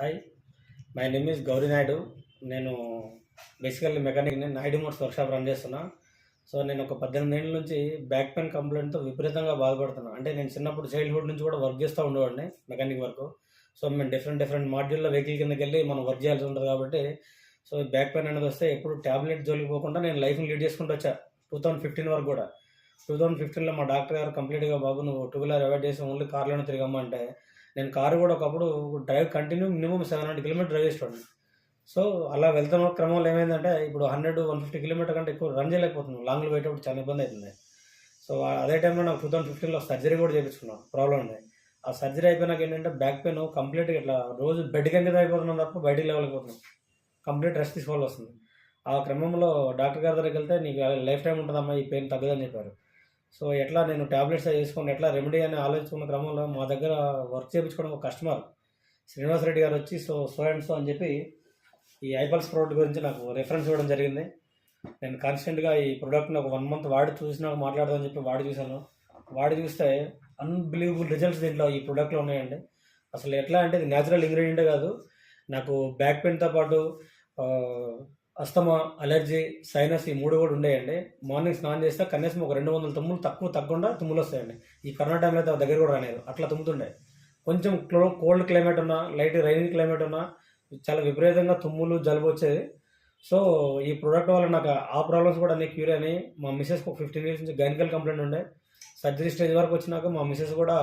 Hi, my name is Gowri Naidu. నేను basically మెకానిక్ని Naidu motors workshop run చేస్తున్నా. సో నేను ఒక 18 ఏళ్ళ నుంచి బ్యాక్ పెయిన్ కంప్లైంట్తో విపరీతంగా బాధపడుతున్నాను. అంటే నేను చిన్నప్పుడు చైల్డ్హుడ్ నుంచి కూడా వర్క్ చేస్తూ ఉండేవాడిని మెకానిక్ వర్క్. సో మేము డిఫరెంట్ మాడ్యూల్లో వెహికల్ కిందకి వెళ్ళి మనం వర్క్ చేయాల్సి ఉంటుంది కాబట్టి సో బ్యాక్ పెయిన్ అనేది వస్తే ఎప్పుడు ట్యాబ్లెట్ జోలికి పోకుండా నేను లైఫ్ని లీడ్ చేసుకుంటూ వచ్చా 2015 వరకు కూడా. 2015లో మా డాక్టర్ గారు కంప్లీట్గా బాబు నువ్వు టూ వీలర్ అవాయిడ్ చేసి ఓన్లీ కార్లోనే తిరగమ్మా అంటే నేను కారు కూడా ఒకప్పుడు drive continue minimum 700 kilometre drive చేసేవాడిని. సో అలా వెళ్తున్న క్రమంలో ఏమైందంటే ఇప్పుడు 100-150 కిలోమీటర్ కంటే ఎక్కువ రన్ చేయలేకపోతున్నాను. లాంగ్లో పోయేటప్పుడు చాలా ఇబ్బంది అవుతుంది. సో అదే టైంలో నాకు 2015లో సర్జరీ కూడా చేయించుకున్నాను. ప్రాబ్లం ఉంది. ఆ సర్జరీ అయిపోయినాక ఏంటంటే బ్యాక్ పెయిన్ కంప్లీట్గా ఇట్లా రోజు బెడ్ కింద అయిపోతున్నాం తప్ప బయటికి లేవలేకపోతున్నాం. కంప్లీట్ రెస్ట్ తీసుకోవాల్సి వస్తుంది. ఆ క్రమంలో డాక్టర్ గారి దగ్గరికి వెళ్తే నీకు లైఫ్ టైం ఉంటుందమ్మా, ఈ పెయిన్ తగ్గదని చెప్పారు. సో ఎట్లా నేను ట్యాబ్లెట్స్ చేసుకొని ఎట్లా రెమెడీ అని ఆలోచించుకున్న క్రమంలో మా దగ్గర వర్క్ చేయించుకోవడం ఒక కస్టమర్ శ్రీనివాస్ రెడ్డి గారు వచ్చి సో అండ్ సో అని చెప్పి ఈ ఐపల్స్ ప్రోడక్ట్ గురించి నాకు రెఫరెన్స్ ఇవ్వడం జరిగింది. నేను కాన్స్టెంట్గా ఈ ప్రోడక్ట్ని ఒక 1 మంత్ వాడి చూసినాక మాట్లాడదామని చెప్పి వాడి చూశాను. వాడి చూస్తే అన్బిలీవబుల్ రిజల్ట్స్ దీంట్లో ఈ ప్రోడక్ట్లో ఉన్నాయండి. అసలు ఎట్లా అంటే ఇది న్యాచురల్ ఇంగ్రీడియంటే కాదు, నాకు బ్యాక్ పెయిన్తో పాటు అస్తమా, అలర్జీ, సైనస్ ఈ 3 కూడా ఉండేయండి. మార్నింగ్ స్నానం చేస్తే కనీసం ఒక 200 తుమ్ములు తగ్గకుండా తుమ్ములు వస్తాయండి. ఈ కరోనా టైంలో అయితే దగ్గర కూడా రాలేదు, అట్లా తుమ్ముతుండే. కొంచెం కోల్డ్ క్లైమేట్ ఉన్నా, లైట్ రైనీ క్లైమేట్ ఉన్నా చాలా విపరీతంగా తుమ్ములు, జలుబు వచ్చేది. సో ఈ ప్రోడక్ట్ వల్ల నాకు ఆ ప్రాబ్లమ్స్ కూడా అన్ని క్యూర్ అయినాయి. మా మిస్సెస్కి ఒక 15 ఇయర్స్ నుంచి గైనికల్ కంప్లైంట్ ఉండే. సర్జరీ స్టేజ్ వరకు వచ్చినాక మా మిస్సెస్ కూడా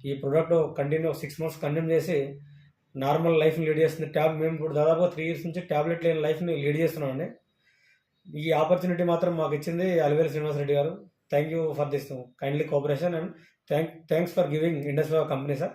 ఈ ప్రోడక్ట్ కంటిన్యూ 6 మంత్స్ కంటిన్యూ చేసి నార్మల్ లైఫ్ని లీడ్ చేస్తుంది. మేము ఇప్పుడు దాదాపు 3 ఇయర్స్ నుంచి ట్యాబ్లెట్ లేని లైఫ్ని లీడ్ చేస్తున్నామండి. ఈ ఆపర్చునిటీ మాత్రం మాకు ఇచ్చింది అలివేలు శ్రీనివాస్ రెడ్డి గారు. Thank you for this kindly cooperation and thanks for giving industry company sir.